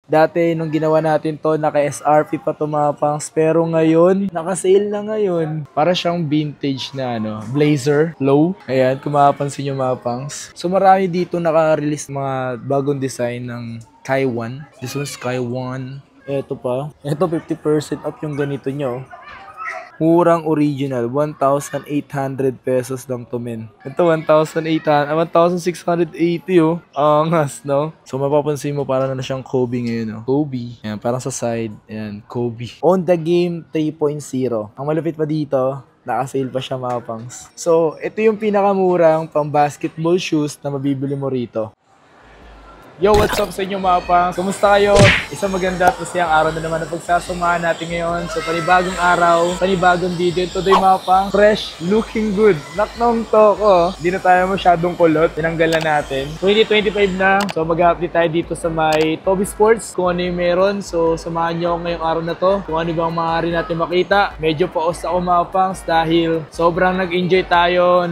Dati nung ginawa natin to, naka-SRP pa to mga pangs. Pero ngayon, naka-sale na ngayon. Para siyang vintage na blazer, low. Ayan, kung mapapansin nyo mga pangs. So marami dito naka-release mga bagong design ng Kai 1. This one's Kai 1. Ito pa. Ito 50% off yung ganito nyo. Murang original, 1,800 pesos lang to men. Ito 1,680 oh. Angas, no? So mapapansin mo para na siyang Kobe ngayon, oh. Kobe. Ayan, parang sa side. Ayan, Kobe. On the game 3.0. Ang malupit pa dito, naka-sale pa siya mga pangs. So, ito yung pinakamurang pang basketball shoes na mabibili mo rito. Yo, what's up sa inyo mga pangs? Kumusta kayo? Isang maganda at masayang araw na naman na pagsasamahan natin ngayon. So, panibagong araw, panibagong video. Today mga pangs, fresh, looking good. Naknong to ko. Hindi na tayo masyadong kulot. Tinanggal na natin. 2025 na. So, mag-update tayo dito sa may Toby Sports. Kung ano yung meron. So, samahan nyo ngayong araw na to. Kung ano bang maaari natin makita. Medyo paos ako mga pangs dahil sobrang nag-enjoy tayo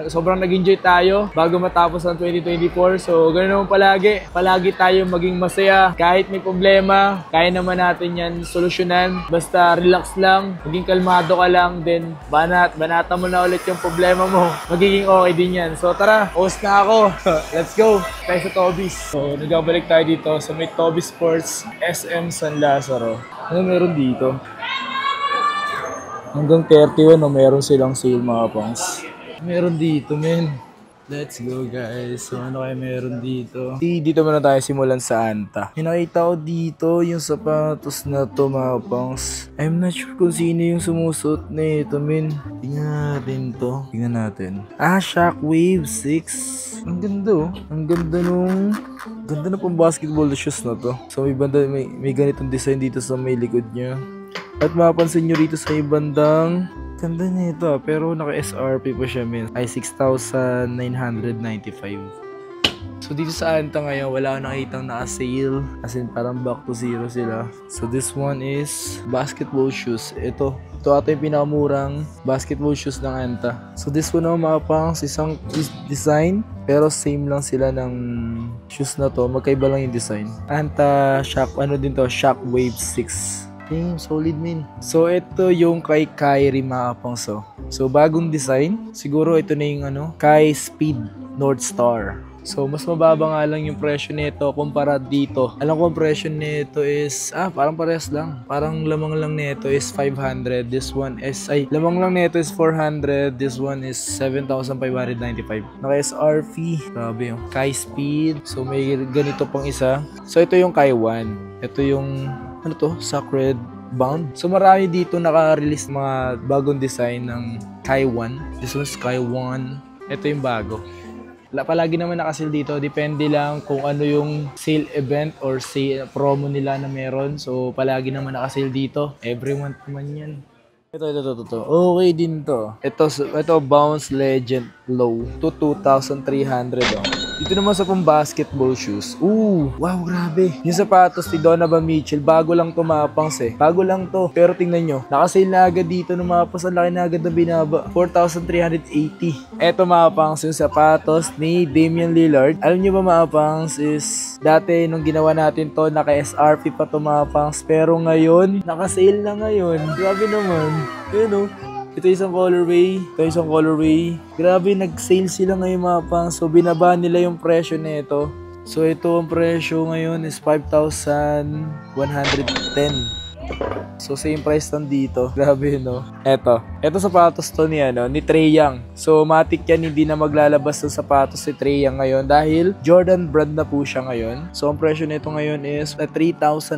sobrang nag-enjoy tayo bago matapos ang 2024. So, ganoon naman palagi tayo maging masaya. Kahit may problema, kaya naman natin yan solusyonan. Basta relax lang, maging kalmado ka lang, then banata mo na ulit yung problema mo. Magiging okay din yan. So tara, host na ako. Let's go! Tayo sa Toby's. So nagbabalik tayo dito sa may Toby Sports SM San Lazaro. Ano meron dito? Hanggang 31 meron silang sale mga pangs. Meron dito men. Let's go guys. So ano kayo meron dito? Dito muna tayo simulan sa Anta. May nakita ko dito yung sapatos na to mga pangs. I'm not sure kung sino yung sumusot na ito men. Tingnan natin to. Tingnan natin. Shockwave 6. Ang ganda oh. Ang ganda ganda na pang basketball shoes na to. So may ganitong design dito sa may likod niya. At mapapansin nyo rito sa ibandang ganda nito pero naka-SRP pa siya men. Ay 6,995. So dito sa Anta ngayon wala akong nakitang naka-sale. As in parang back to zero sila. So this one is basketball shoes. Ito ata yung pinakamurang basketball shoes ng Anta. So this one naman mga pangs, isang design pero same lang sila ng shoes na to. Magkaiba lang yung design. Anta Shockwave 6. Damn, solid min. So, ito yung kay Kyrie mga pangso. So, bagong design. Siguro ito na yung Kai Speed North Star. So, mas mababa nga lang yung presyo nito kumpara dito. Alam ko ang presyo nito is, parang parehas lang. Parang lamang lang nito is 500. This one is, lamang lang nito is 400. This one is 7,595. Naka-SRP. Grabe yung Kai Speed. So, may ganito pang isa. So, ito yung Kai 1. Ito yung Sacred Bound. So marami dito naka-release mga bagong design ng Kai 1. This one's Kai 1. Ito yung bago. Palagi naman naka-sale dito. Depende lang kung ano yung sale event or sale promo nila na meron. So palagi naman naka-sale dito. Every month naman yan. Ito. Okay din to. Ito Bounce Legend Low to 2,300 oh. Dito naman sa pang basketball shoes. Wow, grabe. Yung sapatos ni Donovan Mitchell, bago lang to mga pangs eh. Bago lang to. Pero tingnan nyo, nakasale na agad dito ng mga pangs. Ang laki na agad na binaba. 4,380. Eto mga pangs, yung sapatos ni Damian Lillard. Alam nyo ba mga pangs is, dati nung ginawa natin to, naka-SRP pa to mga pangs. Pero ngayon, nakasale na ngayon. Grabe naman. Yun oh. Ito isang colorway. Grabe, nag-sale sila ngayon mga pangs. So, binaba nila yung presyo nito. So, ito ang presyo ngayon is 5,110. So, same price lang dito. Grabe, no? Ito sapatos to ni Trae Young. So, matik yan, hindi na maglalabas ng sapatos si Trae Young ngayon dahil Jordan brand na po siya ngayon. So, ang presyo nito ngayon is 3,180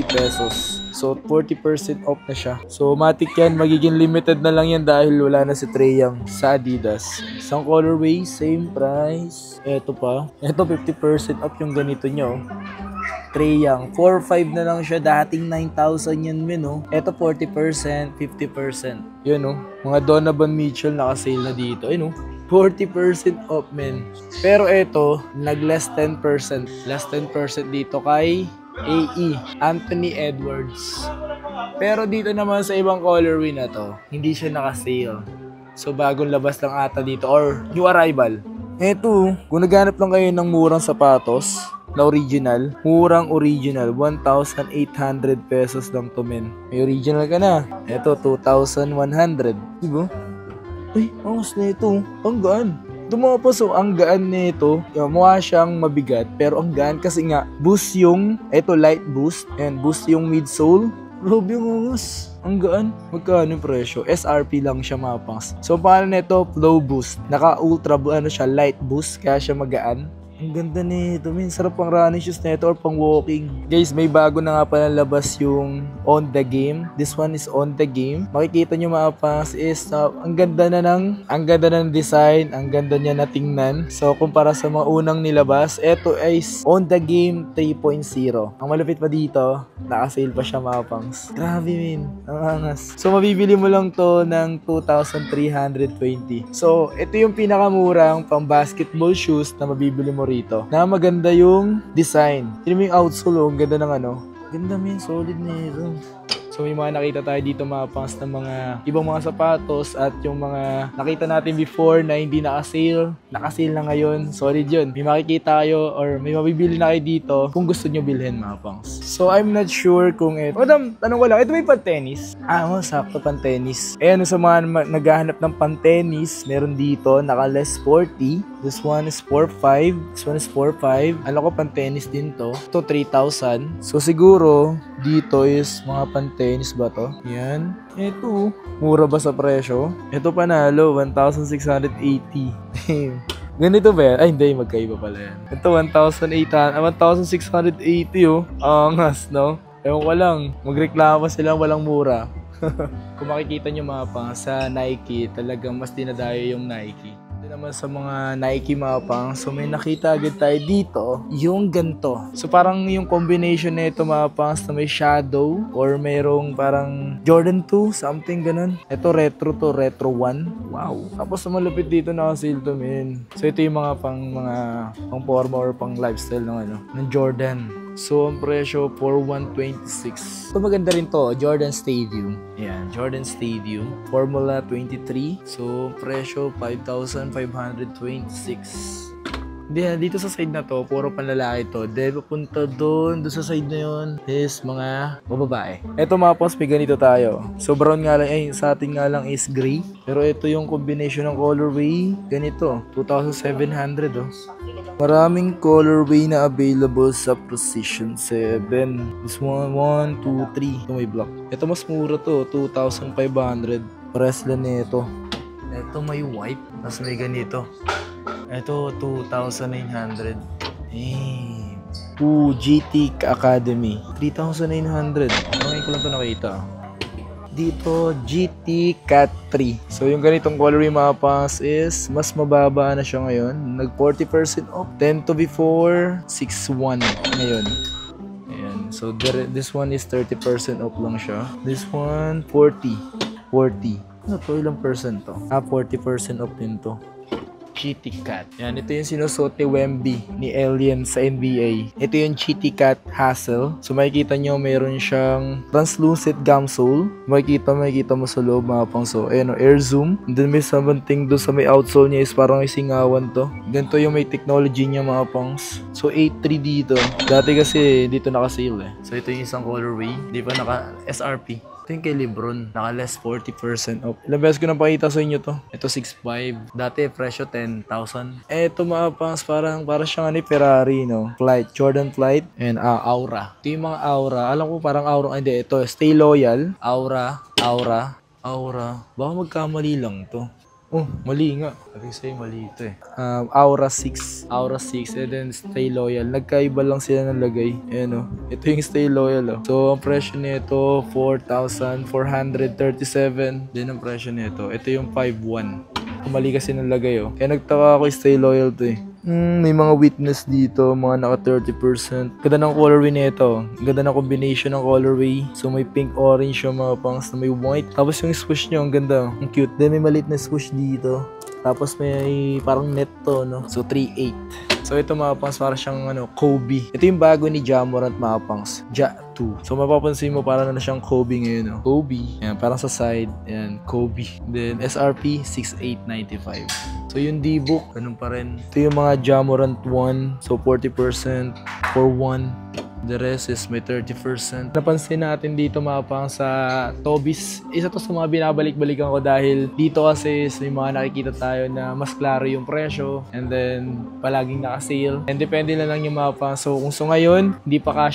pesos. So, 40% off na siya. So, matik yan, magiging limited na lang yan dahil wala na si Trae Young sa Adidas. Isang colorway, same price. Ito pa. Ito, 50% off yung ganito nyo. Trae Young. 4,500 na lang siya. Dating 9,000 yan, men, oh. Ito 40%, 50%. Yun, oh. Mga Donovan Mitchell nakasale na dito. Ayun, oh. 40% off, men. Pero ito, nag-less 10%. Less 10% dito kay AE, Anthony Edwards. Pero dito naman sa ibang colorway na to, hindi siya naka-sale. So, bagong labas lang ata dito or new arrival. Eto, kung naghanap lang kayo ng murang sapatos, na original. Murang original. 1,800 pesos lang to, men. May original ka na. Ito, 2,100. Diba? Ay, angas na ito. Ang gaan. Tumapos, so ang gaan nito, mukha siyang mabigat, pero ang gaan kasi nga, boost yung, ito light boost, and boost yung midsole. Grabe yung angas. Ang gaan. Magkano yung presyo? SRP lang siya mga pangs. So, paano nito? Flow boost. Naka-ultra, siya, light boost, kaya siya magaan. Ang ganda nito, min. Sarap pang running shoes nito or pang walking. Guys, may bago na nga pala labas yung On The Game. This one is On The Game. Makikita nyo mga pangs is ang ganda na ng design, ang ganda niya na tingnan. So, kumpara sa mga unang nilabas, ito is On The Game 3.0. Ang malupit pa dito, naka-sale pa siya mga pangs. Grabe, min. Ang angas. So, mabibili mo lang to ng 2,320. So, ito yung pinakamurang pang basketball shoes na mabibili mo rito. Na maganda yung design. Yun mo yung outsole, ang ganda ng ano. Ganda, min. Solid na ito. So may mga nakita tayo dito mga pangs ng mga ibang mga sapatos at yung mga nakita natin before na hindi naka-sale na ngayon. Solid yun. May makikita kayo or may mabibili na kayo dito kung gusto nyo bilhin mga pangs. So I'm not sure kung ito. Madam, tanong ko lang, ito may pan-tennis? Sakto pan-tennis. Ayan, sa mga naghahanap ng pan-tennis, meron dito naka-less 40. This one is 4.5. This one is 4.5. Alam ko pan-tennis din to. Ito 3,000. So siguro dito is mga pan-tennis ba to? Yan. Ito. Mura ba sa presyo? Ito panalo. 1,680. Ganito ba yan? Ay hindi. Magkaiba pala yan. Ito 1,680 oh. Angas no? Ewan ko lang. Magreklamo sila walang mura. Kung makikita nyo mga pang sa Nike, talagang mas dinadayo yung Nike. Naman sa mga Nike mga pang, so may nakita agad tayo dito yung ganto. So parang yung combination nito mga pangs na may shadow or merong parang Jordan 2, something ganun. Ito retro to, retro 1. Wow. Tapos malupit dito naka-sale to, men. So ito yung mga pang forma or pang lifestyle ng Jordan. So, ang presyo for 126. So, maganda rin to. Jordan Stadium. Ayan, Jordan Stadium. Formula 23. So, presyo 5,526. Dito sa side na to, puro panlalaki to. Then, papunta doon sa side na yun is mga babae. Ito mga pons, may ganito tayo. So, brown nga lang, sa atin nga lang is gray. Pero ito yung combination ng colorway. Ganito, 2,700 oh. Maraming colorway na available sa Precision 7. This one, 1, 2, 3. Ito may black. Ito mas mura to, 2,500. Pares lang nito. Ito may white. Tapos may ganito. Ito, 2,900. GT Academy. 3,900. Okay ko lang ito nakita. Dito, GT Cat 3. So, yung ganitong colorway mga pangs is mas mababa na siya ngayon. Nag 40% off. 10 to before, 6,1 ngayon. Ayan. So, this one is 30% off lang siya. This one, 40. Ano to? Ilang percent to? 40% off din to. GT Cat. Yan, ito yung sinusuot ni Wemby ni Alien sa NBA. Ito yung GT Cat Hassle. So makikita nyo, mayroon siyang translucent gum sole. Makikita mo sa loob mga pang. So, ayan o, air zoom. And then may something doon sa may outsole niya is parang isingawan to. Ganito yung may technology niya mga pangs. So, 8.3 dito. Dati kasi dito naka-sale eh. So, ito yung isang colorway. Di pa naka-SRP. Ito yung kay Lebron. Naka-less 40% off. Ilang beses ko na pakita sa inyo to. Ito 6.5. Dati presyo 10,000. Ito mga pangs para siyang Ferrari, no? Flight. Jordan Flight. And Aura. Ito yung mga Aura. Alam ko parang Aura. Hindi. Ito. Stay Loyal. Aura. Baka magkamali lang to. Oh, mali nga. Kasi sa'yo mali ito eh. Aura 6. And then Stay Loyal. Nagkaiba lang sila ng lagay. Ayan o. Ito yung Stay Loyal o. So, ang presyo nito, 4,437. Then, ang presyo nito, ito yung 5,1. Mali kasi ng lagay o. Kaya nagtaka ako yung Stay Loyal to eh. May mga witness dito, mga naka 30%. Ganda ng colorway nito. Ganda ng combination ng colorway. So may pink orange yung mga pangs na may white. Tapos yung swoosh nyo, ang ganda. Ang cute. Then may maliit na swoosh dito. Tapos may parang net to, no? So 3.8. So ito mga pangs, para siyang Kobe. Ito yung bago ni Ja Morant mga pangs. Ja 2. So mapapansin mo parang na siyang Kobe ngayon. Kobe. Yan, parang sa side. Yan, Kobe. Then SRP 6895. So yung D-book, ganun pa rin. Ito yung mga Ja Morant 1. So 40% for 1. The rest is may 30%. Napansin natin dito mga pang sa Toby's. Isa to sa mga binabalik-balikan ko dahil dito kasi may mga nakikita tayo na mas klaro yung presyo and then palaging naka-sale. And depende na lang yung mga pang. So kung ngayon, hindi pa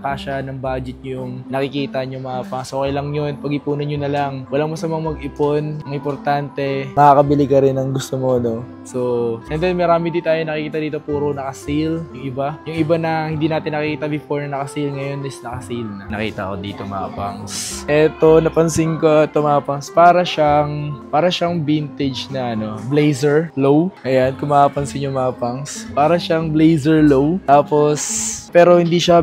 kasya ng budget yung nakikita nyo mga pang. So okay lang yun. Pag-ipunan nyo na lang. Walang masamang mag-ipon. Ang importante, makakabili ka rin ng gusto mo, no? So, and then marami din tayo nakikita dito puro naka-sale. Yung iba na hindi natin nakita before na naka-sale, ngayon is naka-sale na. Nakita ko dito mga pangs. Eto, napansin ko ito mga pangs. Para siyang vintage na blazer low. Ayan, kung mapapansin nyo mga pangs. Para siyang blazer low. Tapos, pero hindi siya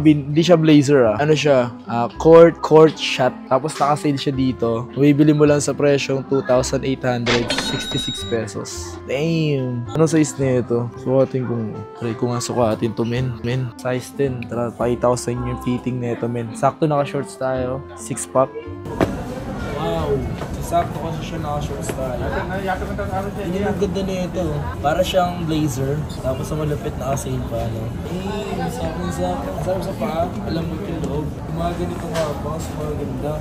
blazer Ano siya? Court shot. Tapos naka-sale siya dito. Bibili mo lang sa presyong 2,866 pesos. Damn! Anong size na ito? Sukatin kung try ko nga sukatin to men. Size 10. Tara, pakita ko sa inyo yung fitting na ito men. Sakto naka-shorts tayo. 6-pack. Wow! Sakto kasi siya naka-shorts tayo. Hindi yung ganda na ito. Para siyang blazer. Tapos sa malapit naka-sale pa. Sakto sa paa. Alam mo yung loob. Mga ganito nga pa. Mga ganda.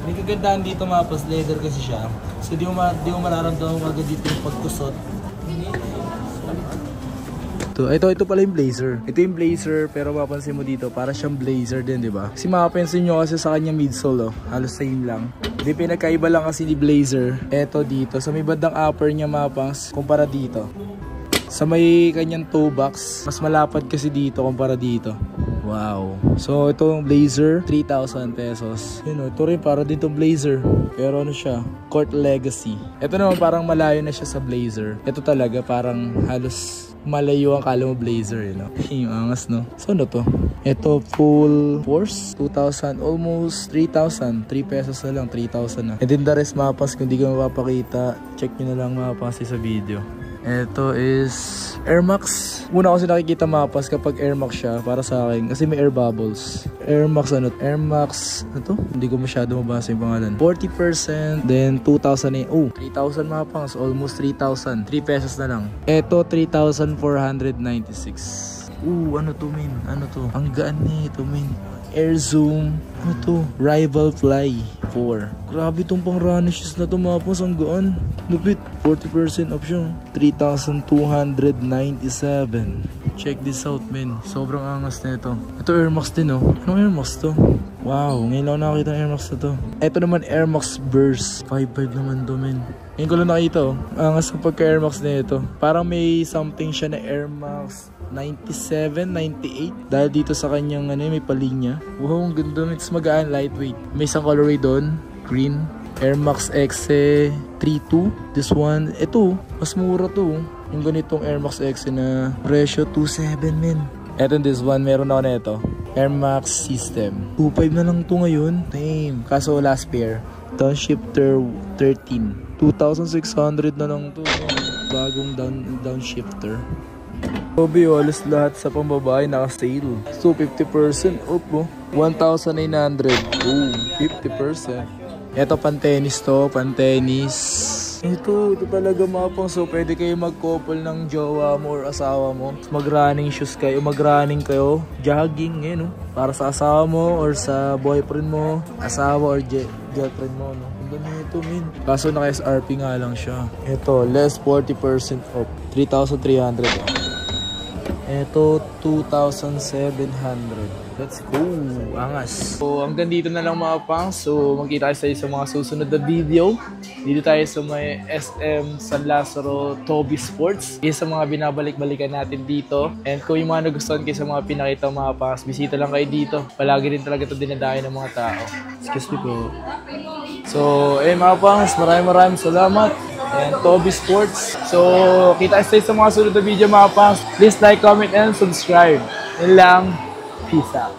May kagandahan dito mga pas, leather kasi siya. So di mo mararamdaman agad dito yung pagkusot. Ito pala yung blazer. Ito yung blazer pero mapapansin mo dito para siyang blazer din, di ba? Kasi mapapansin nyo kasi sa kanya midsole, halos same lang. Hindi pinagkaiba lang kasi ni blazer. Ito dito. Sa may bandang upper niya mapangs kumpara dito. Sa may kanyang toe box, mas malapad kasi dito kumpara dito. Wow. So itong blazer, 3,000 pesos. Ito rin para dito blazer. Pero siya? Court Legacy. Ito naman parang malayo na siya sa blazer. Ito talaga parang halos malayo ang kala mo blazer, Yung angas, no? So ano to? Ito full force, 2,000, almost 3,000. 3 pesos na lang, 3,000 na. And then the rest mapas, kung di ko mapapakita, check nyo na lang mapas sa video. Ito is Air Max. Una kasi nakikita mapas kapag Air Max siya para sa akin kasi may air bubbles. Air Max Air Max Hindi ko masyado mabasa yung pangalan. 40%, then 2,000 3,000 mapas, almost 3,000. 3 pesos na lang. Ito 3,496. Ano to men? Ano to? Ang gaan nito men. Air Zoom. Ano to? Rival Fly 4. Grabe tong pang running shoes na to mga pos. Ang gaan. Lupit. 40% off siya. 3,297. Check this out men. Sobrang angas na ito. Ito Air Max din Anong Air Max to? Wow. Ngayon lang nakakita ng Air Max na to. Ito naman Air Max Burst. 5.5 naman to men. Ngayon ko lang nakita Angas ng pagka Air Max na ito. Parang may something siya na Air Max 97, 98. Dahil dito sa kanyang may palinya. Wow, ang ganda. It's magaan, lightweight. May isang colorway doon. Green. Air Max Xe 32. This one, ito, mas mura to. Yung ganitong Air Max Xe na presyo 2.7 men. Eto this one, meron ako na ito. Air Max System. 2.5 na lang to ngayon. Damn. Kaso last pair. Downshifter 13. 2,600 na lang to. Bagong downshifter. Kobe, alas lahat sa pambabae naka-sale. So, 50% off 1,900. 50%. Ito, pantenis to. Pantenis. Ito talaga mapang. So, pwede kayo mag-couple ng jowa mo or asawa mo. Mag-running shoes kayo. Mag-running kayo. Jogging, para sa asawa mo or sa boyfriend mo. Asawa or girlfriend mo, Ang ganito, men. Kaso naka-SRP nga lang siya. Ito, less 40% off. 3,300. Ito, 2,700. Let's go. Angas. So, hanggang dito na lang mga pang. So, magkita tayo sa mga susunod na video. Dito tayo sa may SM San Lazaro Toby Sports. Isa sa mga binabalik-balikan natin dito. And kung yung mga nagustuhan kayo sa mga pinakita mga pangs, bisita lang kayo dito. Palagi rin talaga ito dinadayo ng mga tao. Excuse me po. So, mga pangs, maraming salamat. And Toby Sports. So, kita tayo sa mga sunod na video mga pangs. Please like, comment, and subscribe. Yun lang. Peace out.